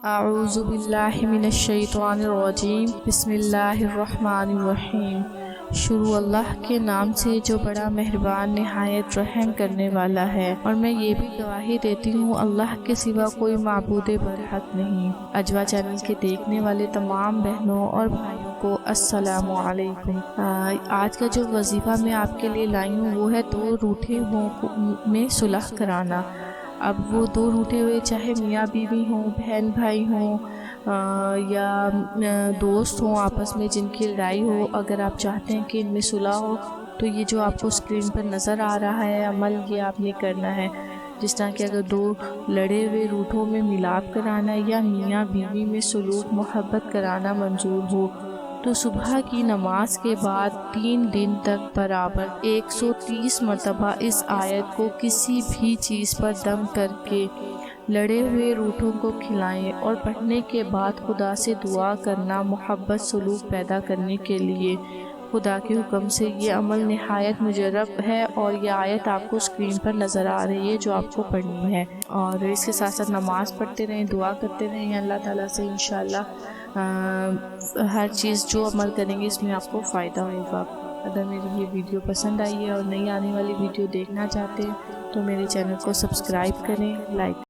اعوذ باللہ من الشیطان الرجیم بسم اللہ الرحمن الرحیم۔ شروع اللہ کے نام سے جو بڑا مہربان نہایت رحم کرنے والا ہے، اور میں یہ بھی گواہی دیتی ہوں اللہ کے سوا کوئی معبود برحق نہیں۔ اجوا چینل کے دیکھنے والے تمام بہنوں اور بھائیوں کو السلام علیکم۔ آج کا جو وظیفہ میں آپ کے لیے لائی ہوں وہ ہے دو روٹھے ہوں میں صلح کرانا۔ اب وہ دو روٹھے ہوئے چاہے میاں بیوی ہوں، بہن بھائی ہوں یا دوست ہوں آپس میں جن کی لڑائی ہو، اگر آپ چاہتے ہیں کہ ان میں صلح ہو تو یہ جو آپ کو اسکرین پر نظر آ رہا ہے عمل، یہ آپ نے کرنا ہے۔ جس طرح کہ اگر دو لڑے ہوئے روٹھوں میں ملاپ کرانا یا میاں بیوی میں سلوک محبت کرانا منظور ہو تو صبح کی نماز کے بعد 3 دن تک برابر 130 مرتبہ اس آیت کو کسی بھی چیز پر دم کر کے لڑے ہوئے روٹھوں کو کھلائیں، اور پڑھنے کے بعد خدا سے دعا کرنا محبت سلوک پیدا کرنے کے لیے۔ خدا کے حکم سے یہ عمل نہایت مجرب ہے، اور یہ آیت آپ کو اسکرین پر نظر آ رہی ہے جو آپ کو پڑھنی ہے، اور اس کے ساتھ ساتھ نماز پڑھتے رہیں، دعا کرتے رہیں اللہ تعالیٰ سے۔ انشاءاللہ ہر چیز جو عمل کریں گے اس میں آپ کو فائدہ ہوگا۔ اگر میری یہ ویڈیو پسند آئی ہے اور نئی آنے والی ویڈیو دیکھنا چاہتے ہیں تو میرے چینل کو سبسکرائب کریں، لائک